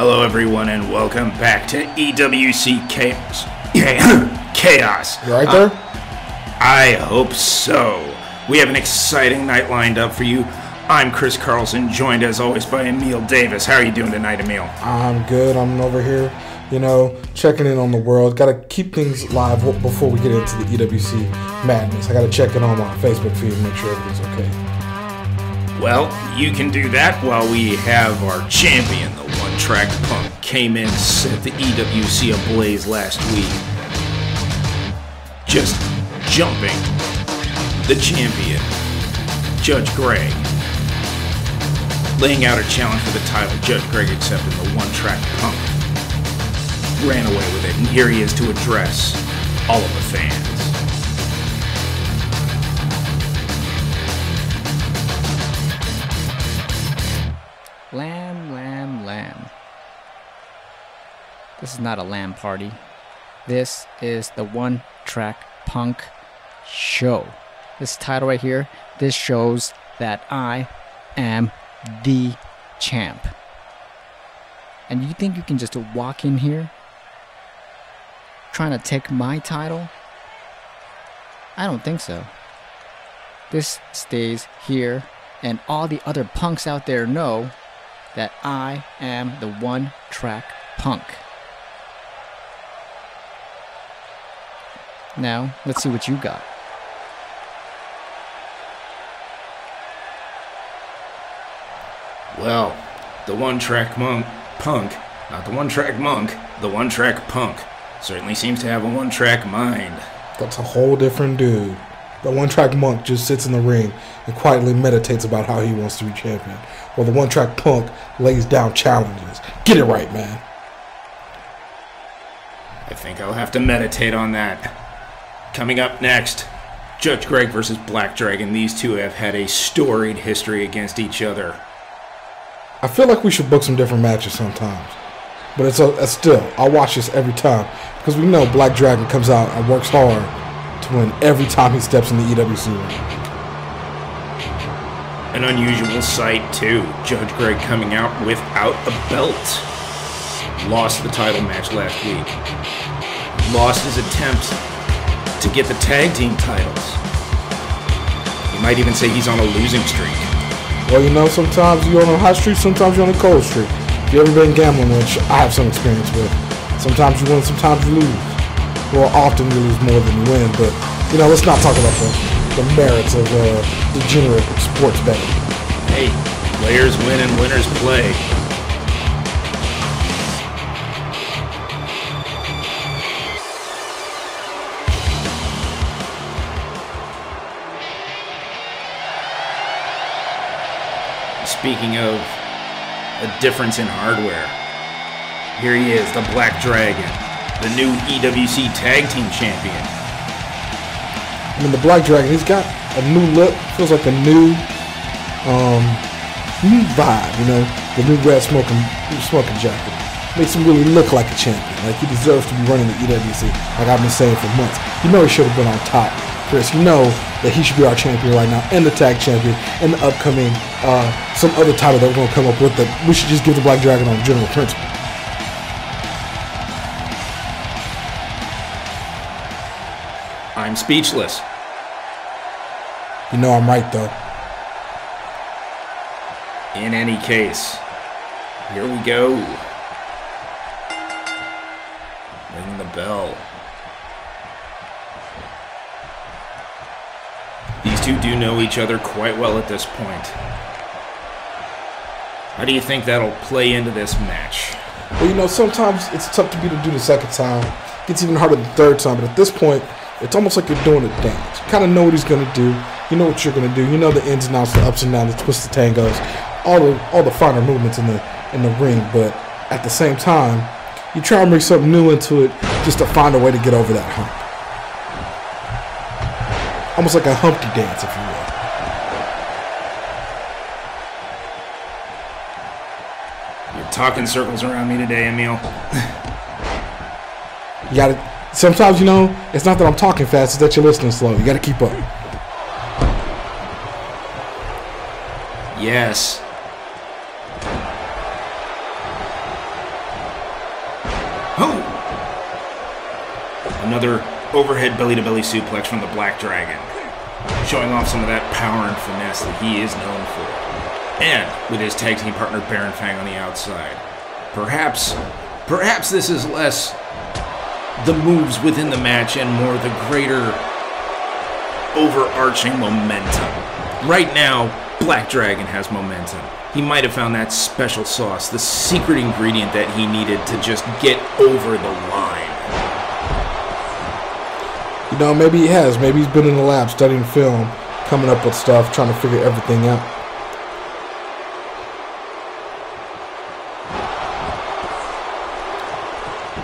Hello everyone and welcome back to EWC Chaos. Chaos. You right there? I hope so. We have an exciting night lined up for you. I'm Chris Carlson, joined as always by Emil Davis. How are you doing tonight, Emil? I'm good. I'm over here, checking in on the world. Got to keep things live before we get into the EWC madness. I got to check in on my Facebook feed and make sure everything's okay. Well, you can do that while we have our champion, the OneTrackPunk, came in and set the EWC ablaze last week. Just jumping the champion, Judge Greg. Laying out a challenge for the title, Judge Greg accepted the OneTrackPunk. Ran away with it, and here he is to address all of the fans. Lamb. This is not a lamb party. This is the OneTrackPunk show. This title right here, this shows that I am the champ. And you think you can just walk in here trying to take my title? I don't think so. This stays here, and all the other punks out there know that I am the OneTrackPunk. Now, let's see what you got. Well, the OneTrackPunk, not the OneTrackMonk, the OneTrackPunk certainly seems to have a one-track mind. That's a whole different dude. The OneTrackMonk just sits in the ring and quietly meditates about how he wants to be champion, while the OneTrackPunk lays down challenges. Get it right, man. I think I'll have to meditate on that. Coming up next, Judge Greg versus Black Dragon. These two have had a storied history against each other. I feel like we should book some different matches sometimes. But it's still, I'll watch this every time. Because we know Black Dragon comes out and works hard to win every time he steps in the EWC ring. An unusual sight, too. Judge Greg coming out without a belt. Lost the title match last week. Lost his attempt to get the tag team titles. You might even say he's on a losing streak. Well, sometimes you're on a hot streak, sometimes you're on a cold streak. If you've ever been gambling, which I have some experience with, sometimes you win, sometimes you lose. Well, often you lose more than you win, but, let's not talk about the merits of degenerate sports betting. Hey, players win and winners play. Speaking of a difference in hardware, here he is, the Black Dragon, the new EWC Tag Team Champion. The Black Dragon, he's got a new look, feels like a new vibe, the new red smoking jacket. Makes him really look like a champion, like he deserves to be running the EWC, like I've been saying for months. He should have been on top. Chris, that he should be our champion right now, and the tag champion, and the upcoming some other title that we're going to come up with that we should just give the Black Dragon on general principle. I'm speechless. I'm right, though. In any case, here we go. Ring the bell. These two do know each other quite well at this point. How do you think that'll play into this match? Well, sometimes it's tough to do the second time. It gets even harder the third time, but at this point, it's almost like you're doing a dance. You kind of know what he's going to do. You know what you're going to do. You know the ins and outs, the ups and downs, the twists, the tangos, all the finer movements in the ring, but at the same time, you try and bring something new into it just to find a way to get over that hump. Almost like a Humpty dance, if you will. You're talking circles around me today, Emil. You gotta. Sometimes, it's not that I'm talking fast; it's that you're listening slow. You gotta keep up. Yes. Oh! Another overhead belly-to-belly suplex from the Black Dragon, showing off some of that power and finesse that he is known for. And with his tag team partner Baron Fang on the outside. Perhaps this is less the moves within the match and more the greater overarching momentum. Right now, Black Dragon has momentum. He might have found that special sauce, the secret ingredient that he needed to just get over the line. You know, maybe he has. Maybe he's been in the lab studying film, coming up with stuff, trying to figure everything out.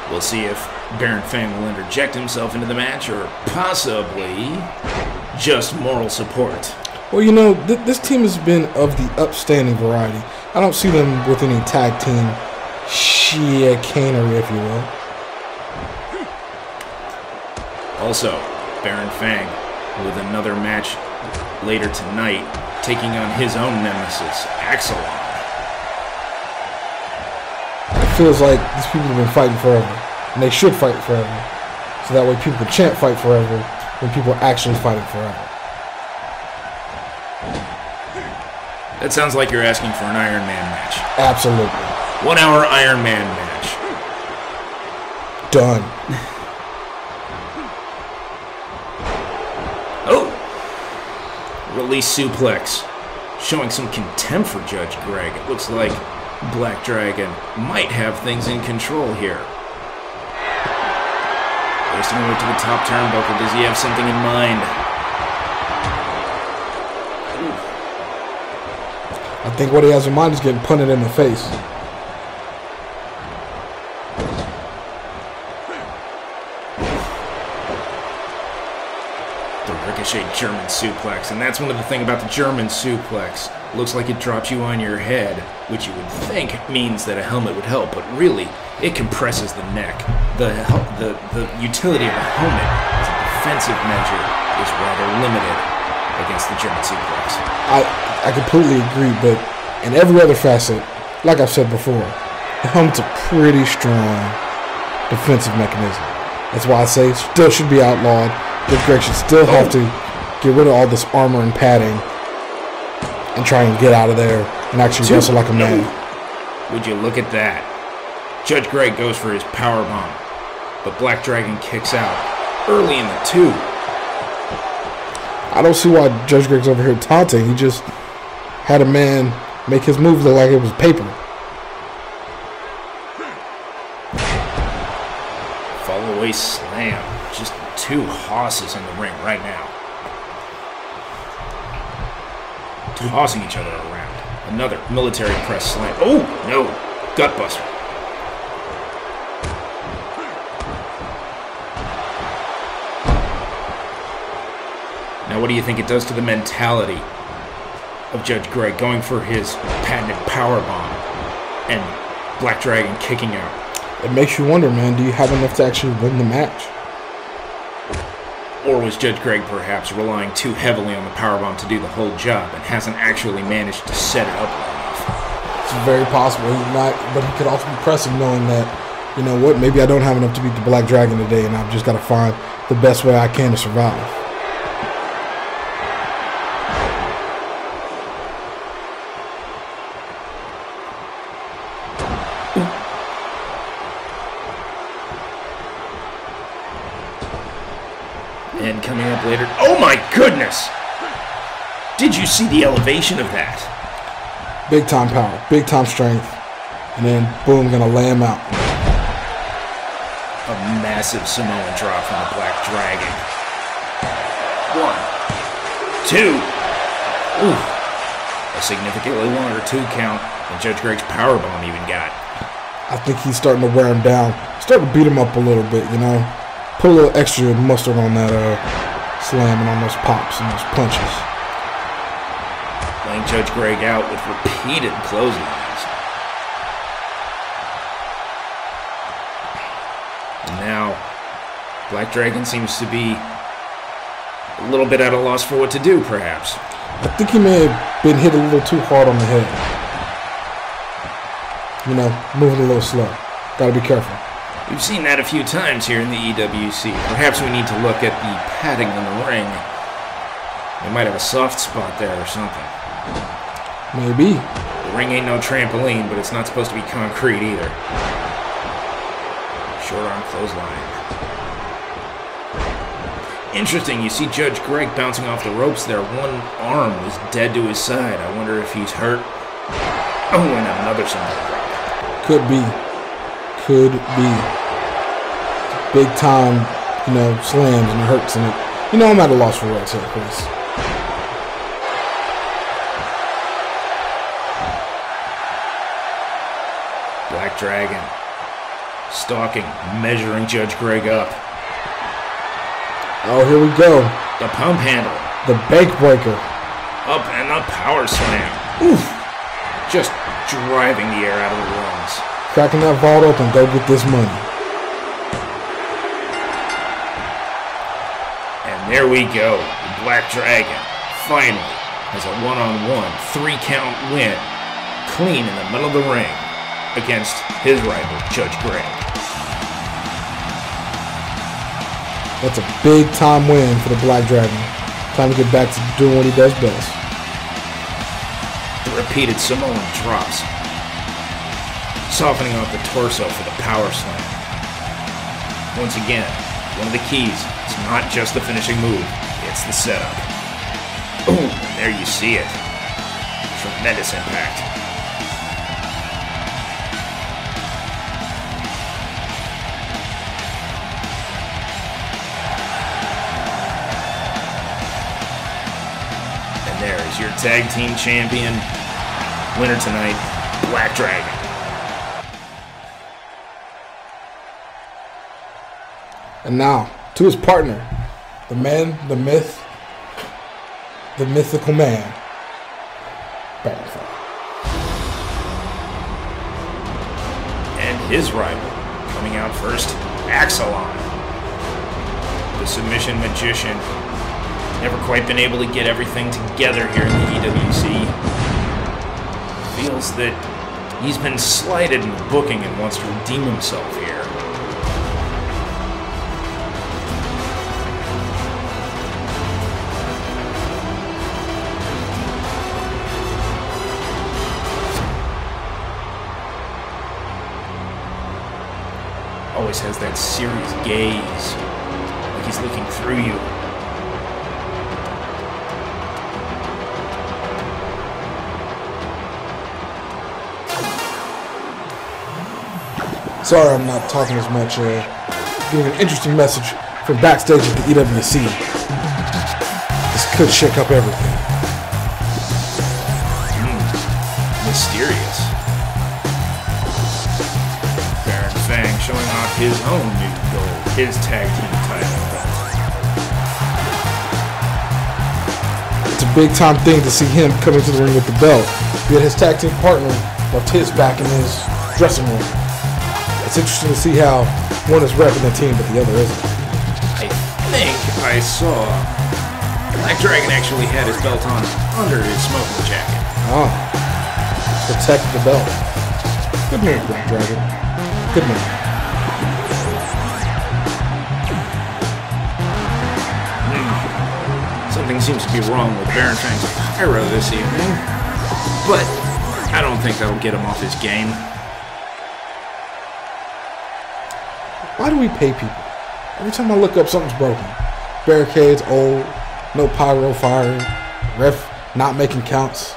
We'll see if Baron Fang will interject himself into the match or possibly just moral support. Well, you know, this team has been of the upstanding variety. I don't see them with any tag team chicanery, if you will. Also, Baron Fang with another match later tonight, taking on his own nemesis, Axalon. It feels like these people have been fighting forever, and they should fight forever. So that way people can chant fight forever when people are actually fighting forever. That sounds like you're asking for an Iron Man match. Absolutely. 1 hour Iron Man match. Done. Oh! Release suplex. Showing some contempt for Judge Greg. It looks like Black Dragon might have things in control here. Wasting away to the top turnbuckle. Does he have something in mind? I think what he has in mind is getting punted in the face. The ricochet German suplex, and that's one of the things about the German suplex. Looks like it drops you on your head, which you would think means that a helmet would help, but really, it compresses the neck. The utility of a helmet as a defensive measure is rather limited against the German suplex. I completely agree, but in every other facet, like I've said before, the helmet's a pretty strong defensive mechanism. That's why I say it still should be outlawed. Judge Greg should still have to get rid of all this armor and padding and try and get out of there and actually wrestle like a man. Would you look at that? Judge Greg goes for his powerbomb, but Black Dragon kicks out early in the 2. I don't see why Judge Greg's over here taunting. He just had a man make his move look like it was paper. Fall away slam. Just 2 hosses in the ring right now. Tossing each other around. Another military press slam. Oh, no. Gutbuster. Now, what do you think it does to the mentality of Judge Greg going for his patented powerbomb and Black Dragon kicking out? It makes you wonder, man, do you have enough to actually win the match? Or was Judge Greg perhaps relying too heavily on the powerbomb to do the whole job and hasn't actually managed to set it up well enough? It's very possible. He's not, but he could also be pressing, knowing that, you know what, maybe I don't have enough to beat the Black Dragon today, and I've just got to find the best way I can to survive. And coming up later, oh my goodness! Did you see the elevation of that? Big time power, big time strength, and then boom, gonna lay him out. A massive Samoan drop from the Black Dragon. 1, 2. Ooh. A significantly longer 2 count than Judge Greg's powerbomb even got. I think he's starting to wear him down, starting to beat him up a little bit, you know. Put a little extra mustard on that slam and on those pops and those punches. Playing Judge Greg out with repeated clotheslines. And now, Black Dragon seems to be a little bit at a loss for what to do, perhaps. I think he may have been hit a little too hard on the head. You know, moving a little slow. Gotta be careful. We've seen that a few times here in the EWC. Perhaps we need to look at the padding on the ring. They might have a soft spot there or something. Maybe. The ring ain't no trampoline, but it's not supposed to be concrete either. Short arm clothesline. Interesting, you see Judge Greg bouncing off the ropes there. One arm was dead to his side. I wonder if he's hurt. Oh, and another Samoan drop. Could be. Could be. Big time, slams and it hurts. And I'm at a loss for words here, Chris. Black Dragon. Stalking, measuring Judge Greg up. Oh, here we go. The pump handle. The bank breaker. Up and the power slam. Oof. Just driving the air out of the lungs. Cracking that vault open, go get this money. And there we go. The Black Dragon finally has a one-on-one 3-count win. Clean in the middle of the ring against his rival, Judge Greg. That's a big-time win for the Black Dragon. Time to get back to doing what he does best. The repeated Samoan drops. Softening off the torso for the power slam. Once again, one of the keys is not just the finishing move, it's the setup. Oh, and there you see it. Tremendous impact. There is your tag team champion, winner tonight, Black Dragon. And now, to his partner, the man, the myth, the mythical man, Baron Fang. And his rival, coming out first, Axalon. The submission magician. Never quite been able to get everything together here in the EWC. Feels that he's been slighted in the booking and wants to redeem himself here. Always has that serious gaze, like he's looking through you. Sorry I'm not talking as much. Giving an interesting message from backstage at the EWC. This could shake up everything. Mysterious. Baron Fang showing off his own new goal, his tag team title belt. It's a big time thing to see him coming to the ring with the belt. Yet his tag team partner left his back in his dressing room. It's interesting to see how one is repping the team, but the other isn't. I think I saw Black Dragon actually had his belt on under his smoking jacket. Oh. Protect the belt. Good move, Black Dragon. Good move. Something seems to be wrong with Baron Fang's pyro this evening, but I don't think that'll get him off his game. Why do we pay people? Every time I look up, something's broken. Barricades old, no pyro firing, ref not making counts.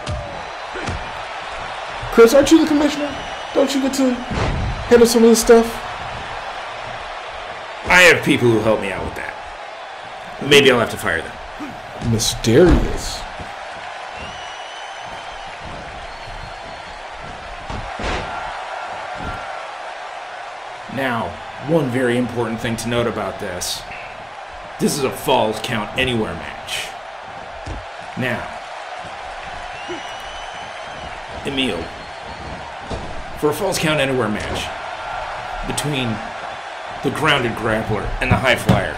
Chris, aren't you the commissioner? Don't you get to handle some of this stuff? I have people who help me out with that. Maybe I'll have to fire them. Mysterious. Now, one very important thing to note about this. This is a Falls Count Anywhere match. Now, Emil, for a Falls Count Anywhere match between the grounded grappler and the high flyer,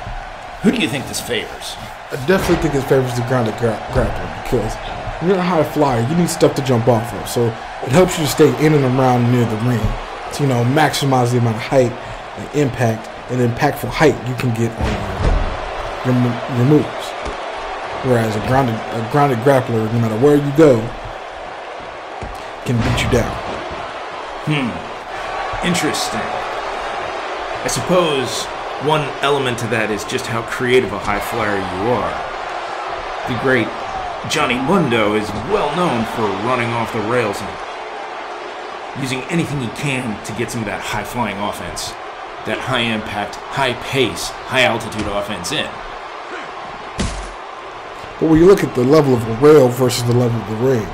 who do you think this favors? I definitely think it favors the grounded grappler because when you're a high flyer, you need stuff to jump off of. So it helps you to stay in and around near the ring to, maximize the amount of height an impact, an impactful height you can get on your moves. Whereas a grounded grappler, no matter where you go, can beat you down. Interesting. I suppose one element to that is just how creative a high flyer you are. The great Johnny Mundo is well known for running off the rails and using anything he can to get some of that high-flying offense, that high-impact, high-pace, high-altitude offense in. But when you look at the level of the rail versus the level of the ring,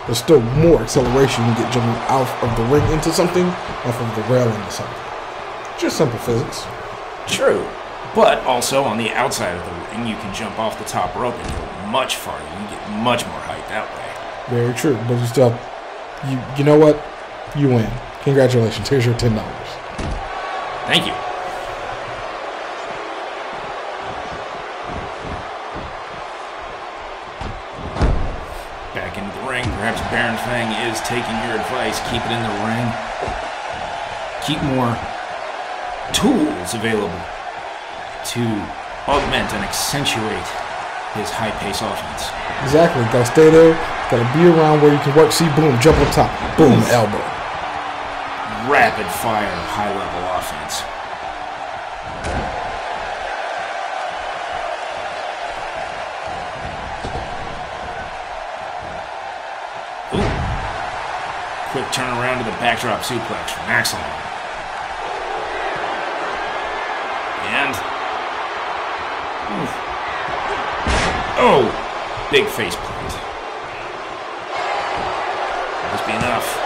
there's still more acceleration you get jumping out of the ring into something, off of the rail into something. Just simple physics. True, but also on the outside of the ring, you can jump off the top rope and go much farther. You get much more height that way. Very true, but you still, you know what? You win. Congratulations. Here's your $10. Thank you. Back into the ring. Perhaps Baron Fang is taking your advice. Keep it in the ring. Keep more tools available to augment and accentuate his high-pace offense. Exactly. Gotta stay there. Gotta be around where you can work. See, boom, jump on top. Boom, elbow. Rapid-fire, high-level offense. Ooh. Quick turnaround to the backdrop suplex from Axalon. And... oh! Big face plant. Must be enough.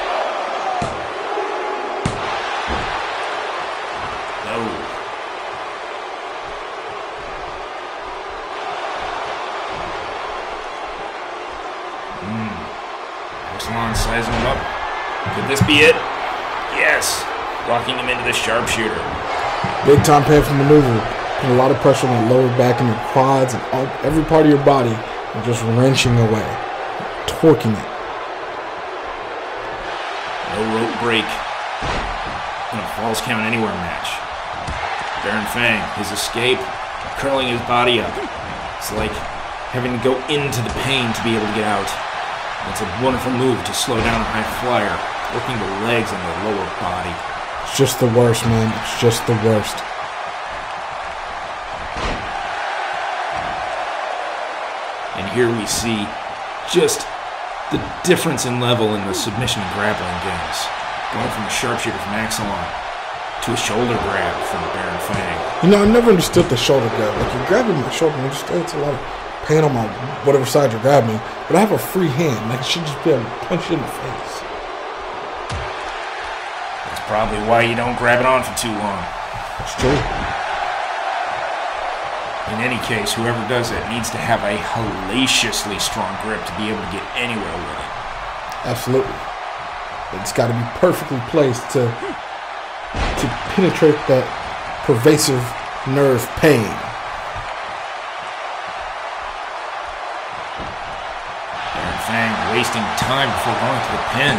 No. Axalon sizing him up. Could this be it? Yes. Locking him into the sharpshooter. Big time painful maneuver. Putting a lot of pressure on the lower back and your quads and every part of your body, and just wrenching away. Torquing it. No rope break in a Falls Count Anywhere match. Baron Fang, his escape, curling his body up. It's like having to go into the pain to be able to get out. It's a wonderful move to slow down a high flyer, working the legs and the lower body. It's just the worst, man. It's just the worst. And here we see just the difference in level in the submission and grappling games. Going from a sharpshooter from Axalon to a shoulder grab from Baron Fang. You know, I never understood the shoulder grab. Like, you're grabbing my shoulder, and it's a lot of pain on my whatever side you're grabbing. But I have a free hand. Like, I should just be able to punch you in the face. That's probably why you don't grab it on for too long. It's true. In any case, whoever does it needs to have a hellaciously strong grip to be able to get anywhere with it. Absolutely. It's got to be perfectly placed to penetrate that pervasive nerve pain. Baron Fang wasting time before going to the pin.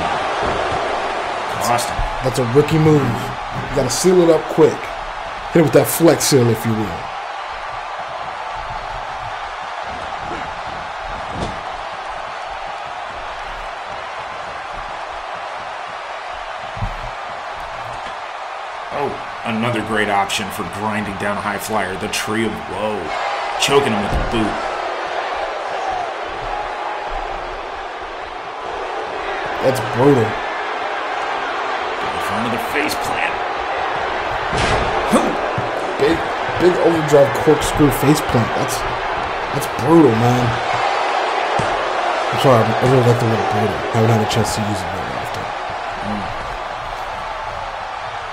Cost him. That's a rookie move. You got to seal it up quick. Hit it with that flex seal, if you will. Another great option for grinding down a high flyer, the Tree of Woe. Choking him with a boot. That's brutal. In front of the face plant. Big overdrive corkscrew face plant. That's brutal, man. I'm sorry, I really like the word brutal. I haven't had a chance to use it very often.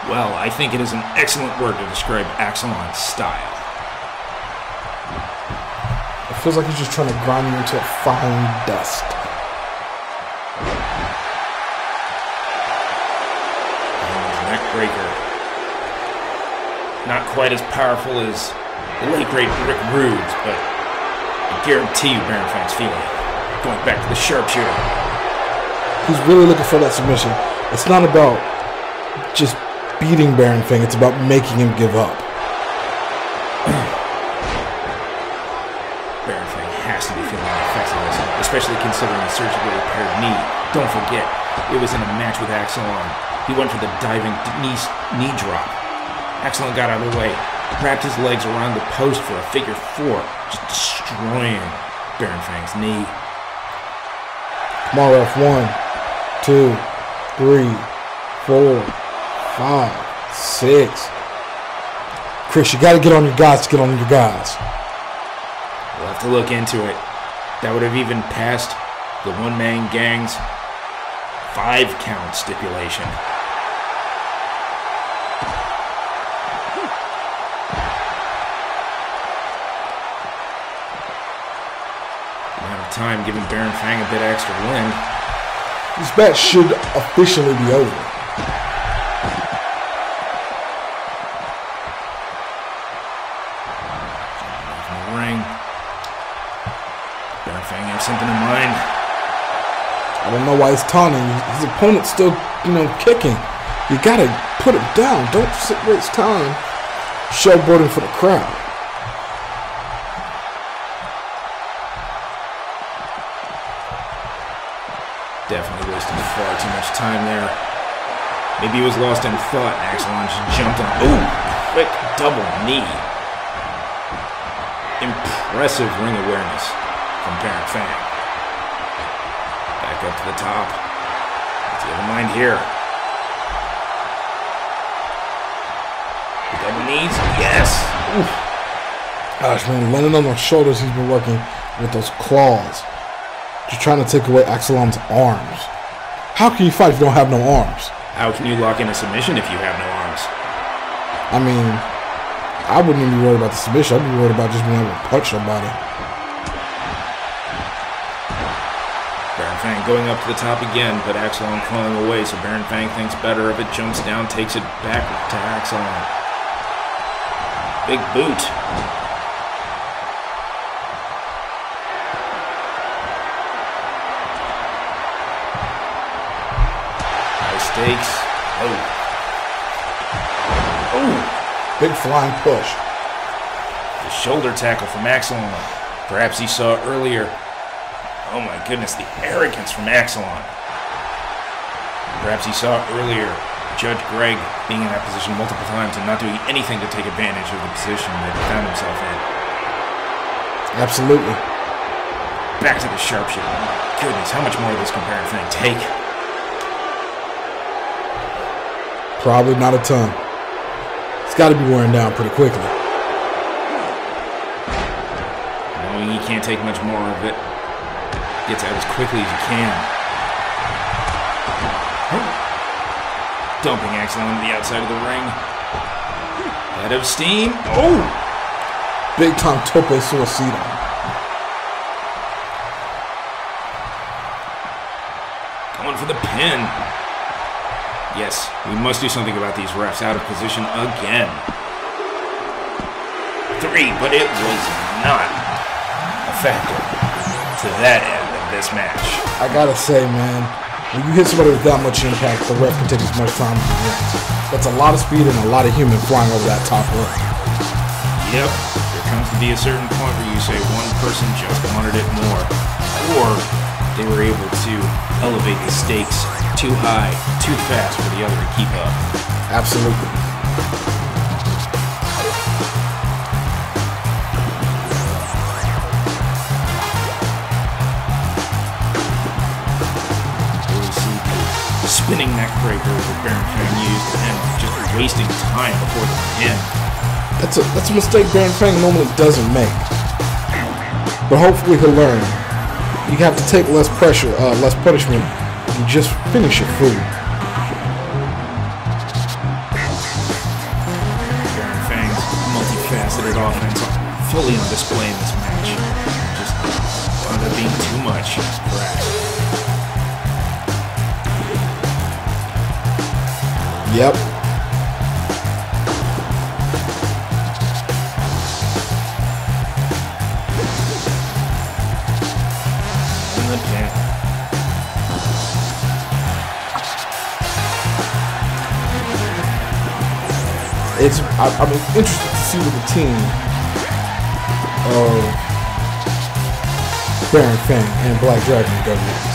Well, I think it is an excellent word to describe Axalon's style. It feels like he's just trying to grind you into a fine dust. And neck breaker. Not quite as powerful as the late great Rick Rude's, but I guarantee you Baron Fang's feeling it. Going back to the sharpshooter. He's really looking for that submission. It's not about just beating Baron Fang. It's about making him give up. Baron Fang has to be feeling the effects of this, especially considering the surgically repaired knee. Don't forget, it was in a match with Axalon. He went for the diving knee drop. Axalon got out of the way, wrapped his legs around the post for a figure 4, just destroying Baron Fang's knee. Come on, ref. 1, 2, 3, 4, 5, 6. Chris, you got to get on your guys to get on your guys. We'll have to look into it. That would have even passed the one-man gang's 5-count stipulation. Amount of time giving Baron Fang a bit extra wind. This match should officially be over. Something in mind. I don't know why he's taunting. His opponent's still, kicking. You gotta put him down. Don't sit waste time showboarding for the crowd. Definitely wasting far too much time there. Maybe he was lost in thought and Axalon just jumped on. Ooh! Quick double knee. Impressive ring awareness from Baron Fang. Back up to the top. What's he have in mind here? The double knees? Yes! Oof. Gosh, man, landing on those shoulders, he's been working with those claws. Just trying to take away Axalon's arms. How can you fight if you don't have no arms? How can you lock in a submission if you have no arms? I mean, I wouldn't even be worried about the submission. I'd be worried about just being able to punch somebody. Fang going up to the top again, but Axalon clawing away, so Baron Fang thinks better of it, jumps down, takes it back to Axalon. Big boot. High stakes. Oh. Big flying push. The shoulder tackle from Axalon. Perhaps he saw it earlier. Oh my goodness, the arrogance from Axalon. Perhaps he saw earlier Judge Greg being in that position multiple times and not doing anything to take advantage of the position that he found himself in. Absolutely. Back to the sharpshooter. My goodness, how much more of this can Baron Fang take? Probably not a ton. It's got to be wearing down pretty quickly. Knowing he can't take much more of it, gets out as quickly as you can. Dumping Axalon to the outside of the ring. Head of steam. Oh! Big time tope suicida. Going for the pin. Yes, we must do something about these refs out of position again. 3, but it was not effective to that end of this match. I gotta say, man, when you hit somebody with that much impact, the ref can take as much time as he wants. That's a lot of speed and a lot of human flying over that top rope. Yep, there comes to be a certain point where you say one person just wanted it more, or they were able to elevate the stakes too high, too fast for the other to keep up. Absolutely. Spinning neck breaker that Baron Fang used and just wasting time before the pin. That's a mistake Baron Fang normally doesn't make. But hopefully he'll learn. You have to take less pressure, less punishment. You just finish your food. Baron Fang's multifaceted offense fully on display in this match. Just wound up being too much for Axel. Yep. In the pin. I'm interested to see what the team of Baron Fang and Black Dragon go next.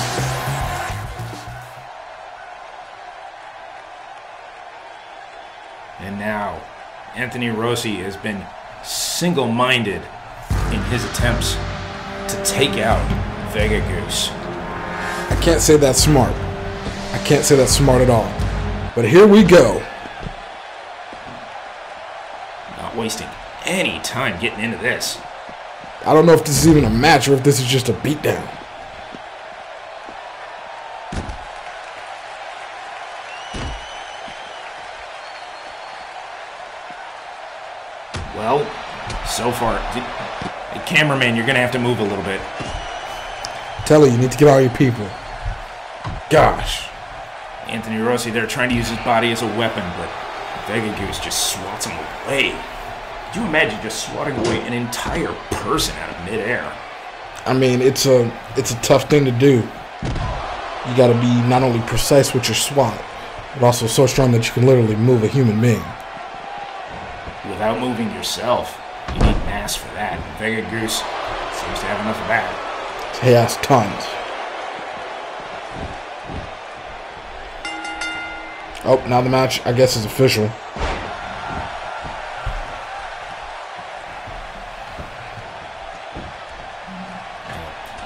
And now, Anthony Rossi has been single-minded in his attempts to take out Vega Goose. I can't say that's smart. I can't say that's smart at all. But here we go. Not wasting any time getting into this. I don't know if this is even a match or if this is just a beatdown. Well, so far, hey, cameraman, you're going to have to move a little bit. Tell you need to get all your people. Gosh. Anthony Rossi there trying to use his body as a weapon, but Vega Goose just swats him away. Could you imagine just swatting away an entire person out of midair? I mean, it's a tough thing to do. You got to be not only precise with your swat, but also so strong that you can literally move a human being. Without moving yourself, you need mass for that. And Vega Goose seems to have enough of that. He has tons. Oh, now the match, I guess, is official.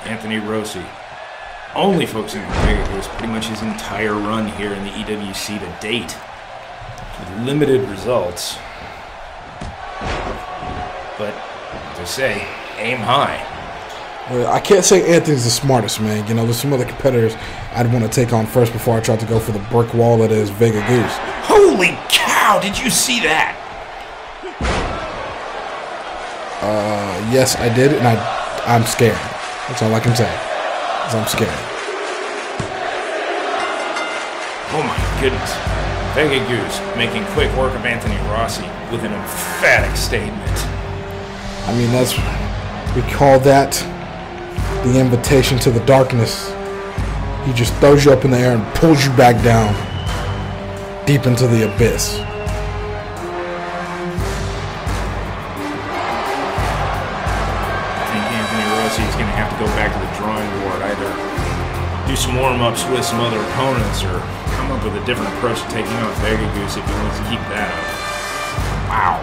Anthony Rossi, only focusing on Vega Goose pretty much his entire run here in the EWC to date. With limited results. But, as I say, aim high. I can't say Anthony's the smartest, man. You know, there's some other competitors I'd want to take on first before I try to go for the brick wall that is Vega Goose. Holy cow, did you see that? Yes, I did, and I'm scared. That's all I can say. Is I'm scared. Oh my goodness. Vega Goose making quick work of Anthony Rossi with an emphatic statement. I mean, we call that the invitation to the darkness. He just throws you up in the air and pulls you back down deep into the abyss. I think Anthony Rossi is going to have to go back to the drawing board, either do some warm-ups with some other opponents or come up with a different approach to taking on Vega Goose if he wants to keep that up. Wow.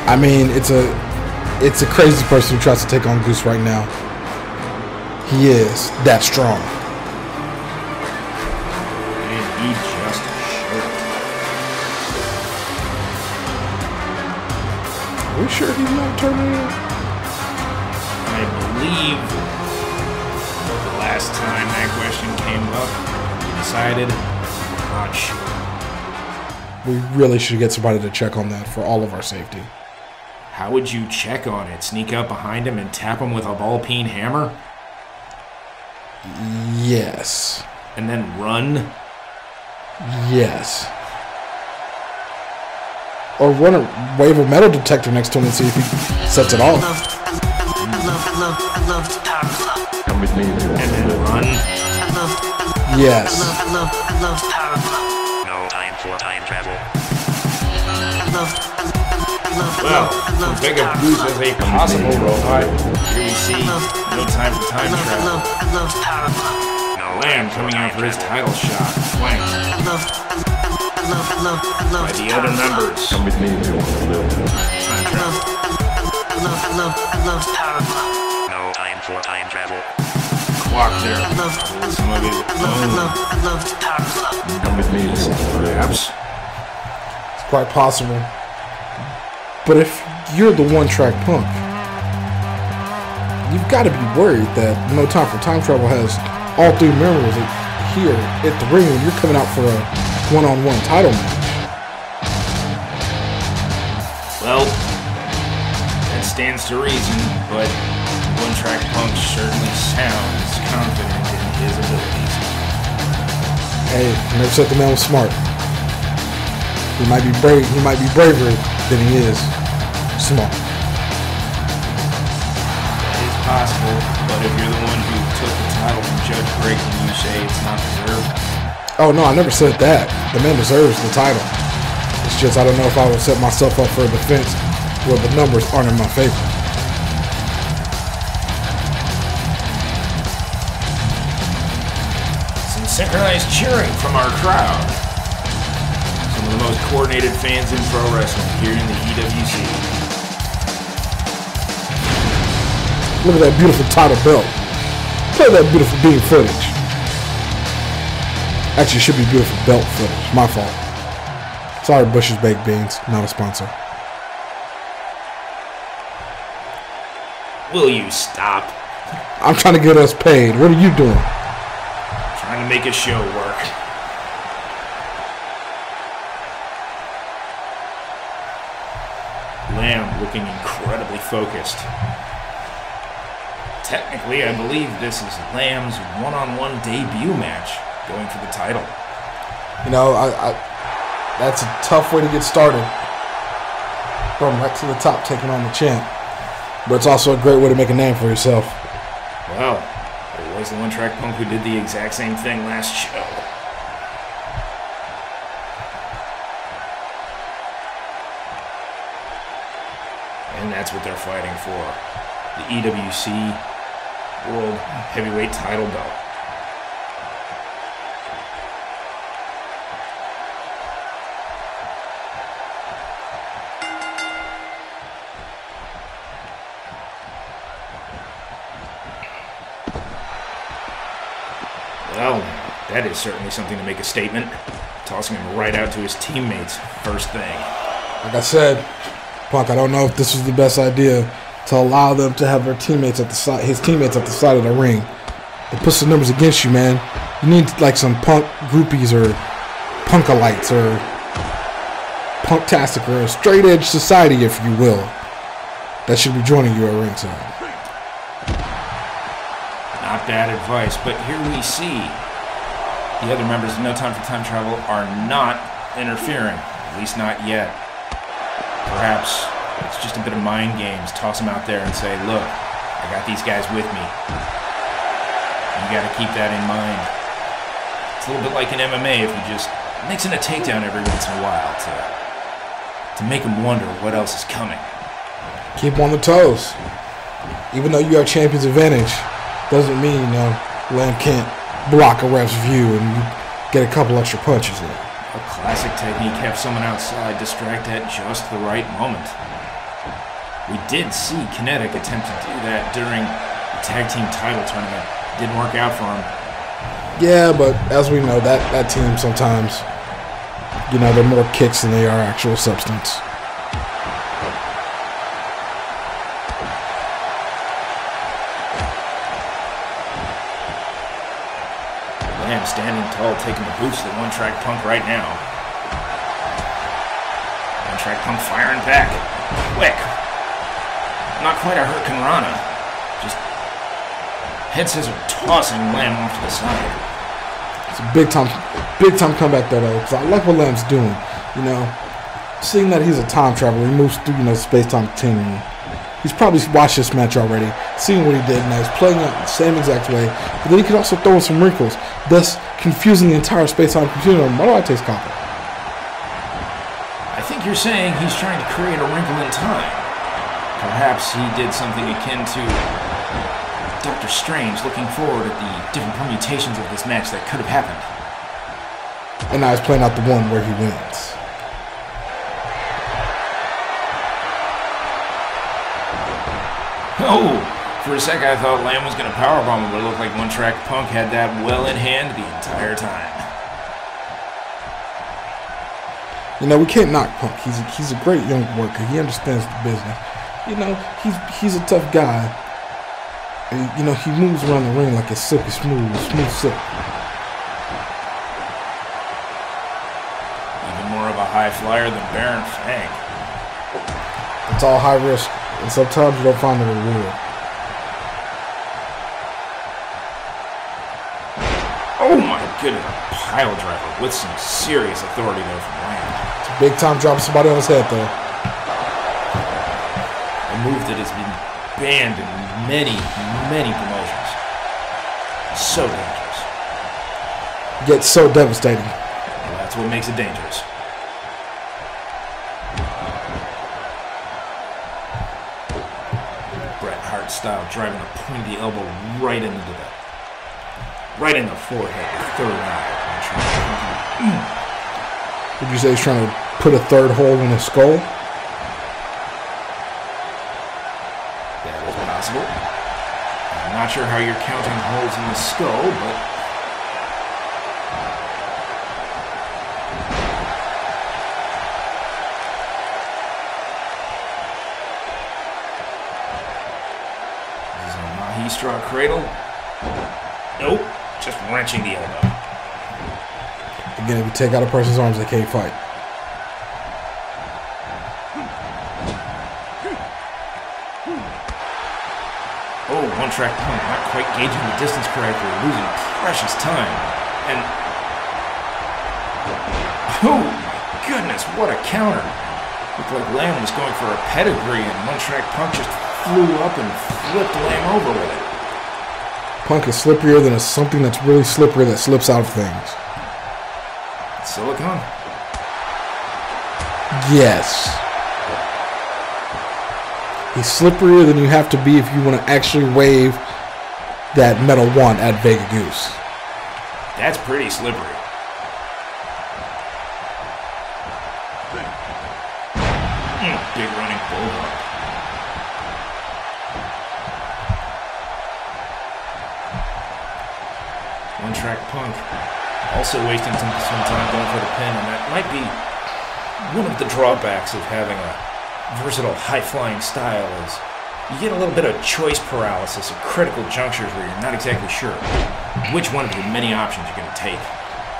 I mean, it's a crazy person who tries to take on Goose right now. He is that strong. And he just showed it. Are we sure he's not turning in? I believe the last time that question came up, he decided, not sure. We really should get somebody to check on that for all of our safety. How would you check on it? Sneak up behind him and tap him with a ball-peen hammer? Yes. And then run? Yes. Or run a wave of metal detector next to him and see if he sets it off. And then run? Yes. No time for time travel. Well, from Vega Goose as a possible robot, here we see no time for time travel. Lam coming out for his title shot, flanked by the other members. Come with me if you want to live. Time travel. No time for time travel. Clock there. Some of his own. Come with me if you want to live. Perhaps. It's quite possible. But if you're the one-track punk, you've got to be worried that No Time for Time Travel has all three members here at the ring when you're coming out for a one-on-one title match. Well, that stands to reason, but one-track punk certainly sounds confident in his abilities. Hey, never said the man was smart. He might be brave. He might be braver than he is smart. That is possible, but if you're the one who took the title from Judge Greg, can you say it's not deserved? Oh no, I never said that. The man deserves the title. It's just I don't know if I would set myself up for a defense where the numbers aren't in my favor. Some synchronized cheering from our crowd. Some of the most coordinated fans in pro wrestling here in the EWC. Look at that beautiful title belt. Play that beautiful beam footage. Actually, it should be beautiful belt footage. My fault. Sorry, Bush's Baked Beans. Not a sponsor. Will you stop? I'm trying to get us paid. What are you doing? Trying to make a show work. Lam looking incredibly focused. Technically, I believe this is Lam's one-on-one debut match going for the title. You know, that's a tough way to get started. Going right to the top, taking on the champ. But it's also a great way to make a name for yourself. Well, it was the OneTrackPunk who did the exact same thing last show. And that's what they're fighting for. The EWC World Heavyweight Title Belt. Well, that is certainly something to make a statement. Tossing him right out to his teammates first thing. Like I said, Punk, I don't know if this was the best idea to allow them to have their teammates at the side, his teammates at the side of the ring. It puts the numbers against you, man. You need like some Punk groupies or Punkalites or Punktastic or a straight edge society, if you will, that should be joining you at ringside. Not bad advice, but here we see the other members of No Time for Time Travel are not interfering, at least not yet. Perhaps it's just a bit of mind games. Toss them out there and say, look, I got these guys with me. You got to keep that in mind. It's a little bit like in MMA if you just mix in a takedown every once in a while to make them wonder what else is coming. Keep on the toes. Even though you have champion's advantage, doesn't mean, you know, Lam can't block a ref's view and you get a couple extra punches in. A classic technique, have someone outside distract at just the right moment. We did see Kinetic attempt to do that during the tag team title tournament. Didn't work out for him. Yeah, but as we know, that team sometimes, you know, they're more kicks than they are actual substance. Lam standing tall, taking the boots to OneTrackPunk right now. OneTrackPunk firing back. Quick. Not quite a Hurricane Rana. Just head scissor tossing Lam off to the side. It's a big time comeback though, because I like what Lam's doing. You know, seeing that he's a time traveler, he moves through, you know, space-time continuum. He's probably watched this match already, seeing what he did, and he's playing it the same exact way. But then he could also throw in some wrinkles, thus confusing the entire space-time continuum. Why do I taste coffee? I think you're saying he's trying to create a wrinkle in time. Perhaps he did something akin to Doctor Strange, looking forward at the different permutations of this match that could have happened. And now he's playing out the one where he wins. Oh, for a second I thought Lam was going to powerbomb him, but it looked like OneTrackPunk had that well in hand the entire time. You know, we can't knock Punk. He's a great young worker. He understands the business. You know, he's a tough guy. And, you know, he moves around the ring like it's silky smooth silk. Even more of a high flyer than Baron Fang. It's all high risk, and sometimes you don't find the reward. Oh my goodness, a pile driver with some serious authority there from Lam. It's a big time dropping somebody on his head, though. A move that has been banned in many promotions. So dangerous. Gets so devastating. Well, that's what makes it dangerous. style, driving the point of the elbow right into the forehead, the third eye. Would you say he's trying to put a third hole in his skull? That is possible. I'm not sure how you're counting holes in the skull, but this is a Mahi straw cradle. Nope, just wrenching the elbow. Again, if you take out a person's arms, they can't fight. Oh, one-track punk, not quite gauging the distance correctly, losing precious time. And oh my goodness, what a counter. Looked like Lam was going for a pedigree, and one-track punk just flew up and flipped Lam over with it. Punk is slipperier than something that's really slippery that slips out of things. Silicone? Yes. He's slipperier than you have to be if you want to actually wave that metal one at Vega Goose. That's pretty slippery. Big running bulldog. One-track punk. Also wasting some time going for the pin, and that might be one of the drawbacks of having a versatile, high-flying style is you get a little bit of choice paralysis at critical junctures where you're not exactly sure which one of the many options you're going to take.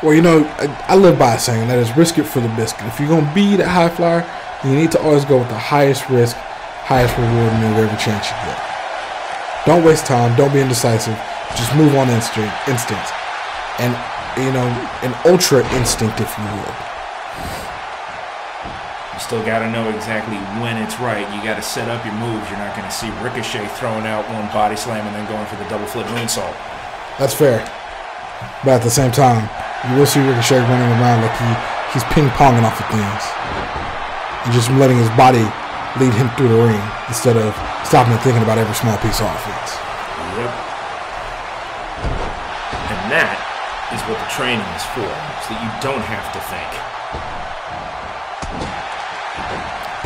Well, you know, I live by a saying that is risk it for the biscuit. If you're going to be that high flyer, then you need to always go with the highest risk, highest reward move every chance you get. Don't waste time. Don't be indecisive. Just move on instinct. And, you know, an ultra instinct, if you would. You still got to know exactly when it's right. You got to set up your moves. You're not going to see Ricochet throwing out one body slam and then going for the double flip moonsault. That's fair. But at the same time, you will see Ricochet running around like he's ping-ponging off of things. And just letting his body lead him through the ring instead of stopping and thinking about every small piece of offense. Yep. And that is what the training is for, so that you don't have to think.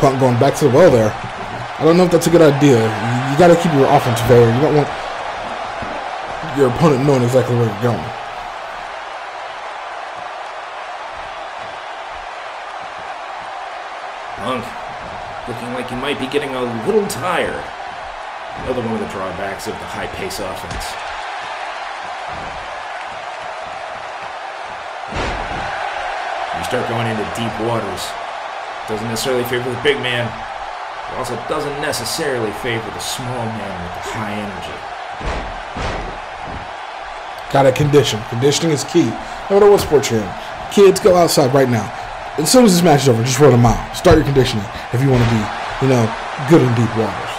Punk going back to the well there. I don't know if that's a good idea. You got to keep your offense varied. You don't want your opponent knowing exactly where you're going. Punk, looking like you might be getting a little tired. Another one of the drawbacks of the high-pace offense. You start going into deep waters. Doesn't necessarily favor the big man. It also doesn't necessarily favor the small man with the high energy. Gotta condition. Conditioning is key. No matter what sport you're in. Kids, go outside right now. As soon as this match is over, just run a mile. Start your conditioning if you want to be, you know, good in deep waters.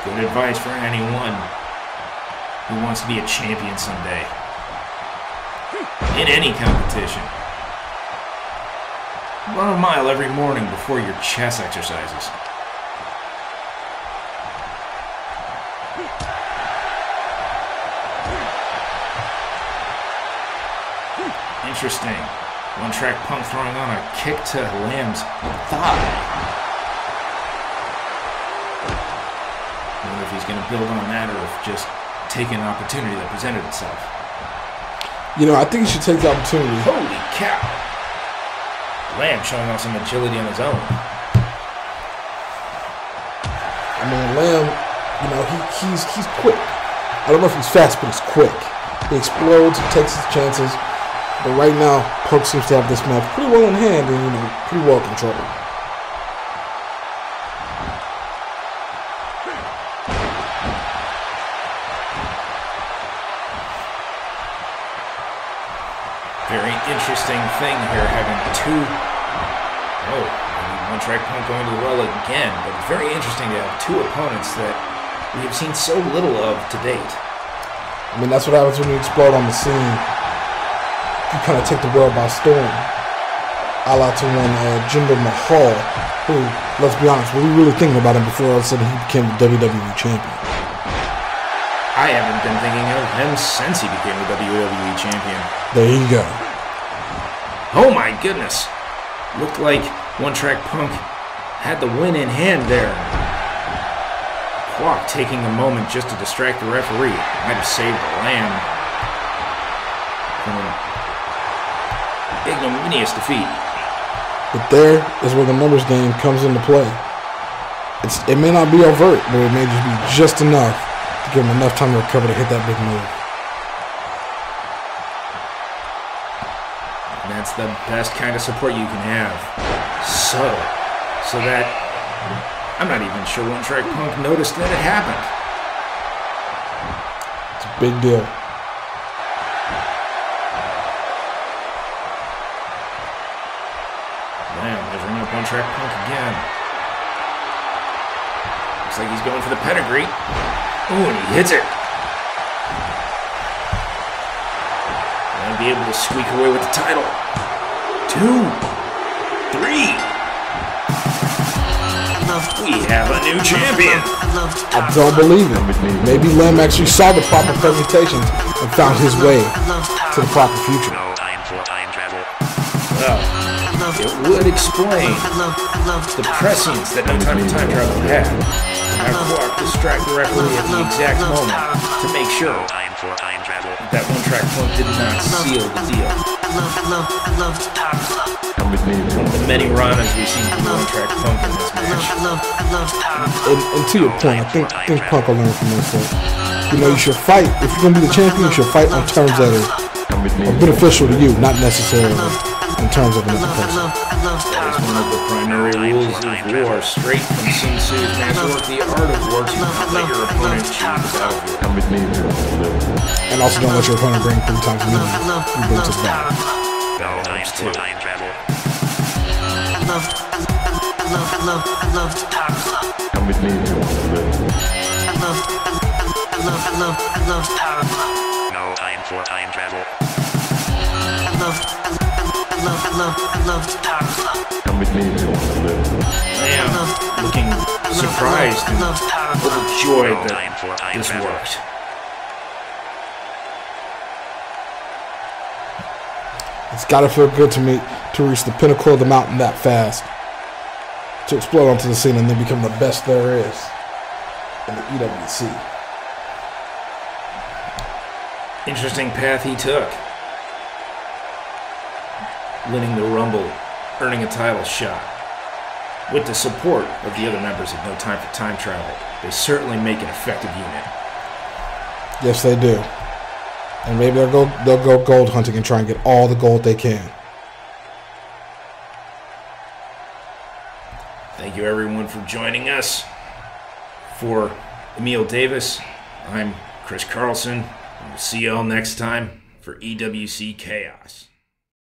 Good advice for anyone who wants to be a champion someday. In any competition. Run a mile every morning before your chest exercises. Interesting. One-track punk throwing on a kick to Lam's thigh. I wonder if he's going to build on that or if just take an opportunity that presented itself. You know, I think he should take the opportunity. Holy cow! Lam showing off some agility on his own. I mean, Lam, you know, he's quick. I don't know if he's fast, but he's quick. He explodes, he takes his chances. But right now, Punk seems to have this match pretty well in hand and, you know, pretty well controlled. Very interesting thing here, having two. Oh, one-track punk going to the well again, but very interesting to have two opponents that we have seen so little of to date. I mean, that's what happens when you explode on the scene. You kind of take the world by storm. a la to one Jinder Mahal, who, let's be honest, were we really thinking about him before all of a sudden he became the WWE champion? I haven't been thinking of him since he became the WWE champion. There you go. Oh my goodness. Looked like OneTrackPunk had the win in hand there. Kwok taking a moment just to distract the referee. Might have saved Lam from an ignominious defeat. But there is where the numbers game comes into play. It may not be overt, but it may just be just enough to give him enough time to recover to hit that big move. That's the best kind of support you can have. Subtle. So that I'm not even sure OneTrackPunk noticed that it happened. It's a big deal. Man, measuring up OneTrackPunk again. Looks like he's going for the pedigree. Ooh, and he hits it. Gonna be able to squeak away with the title. 2, 3. We have a new champion. I don't believe it. Maybe Lam actually saw the proper presentations and found his way to the proper future. No time for time travel. Well, it would explain the prescience that No Time for Time Travel had. Now Kwok distract the referee at the exact moment to make sure No time for time travel. that OneTrackPunk did not seal the deal. One of the many ranas we've seen from OneTrackPunk in this match. And to your point, I think Punk will learn from this. You know, you should fight. If you're going to be the champion, you should fight on terms that are beneficial to you, not necessarily in terms of another person. That is one of the primary rules of war, straight from Sun Tzu's masterwork, The Art of War, to not let your opponent choose the battlefield. And also don't let your opponent bring 3 times minimum. You bring to the battle. No time for time travel. Come with me. No time for time travel. Come with me. Lam looking surprised and overjoyed that this worked. It's got to feel good to me to reach the pinnacle of the mountain that fast, to explode onto the scene and then become the best there is in the EWC. Interesting path he took. Winning the Rumble, earning a title shot. With the support of the other members of No Time for Time Travel, they certainly make an effective unit. Yes, they do. And maybe they'll go gold hunting and try and get all the gold they can. Thank you everyone for joining us. For Emil Davis, I'm Chris Carlson. We'll see you all next time for EWC Chaos.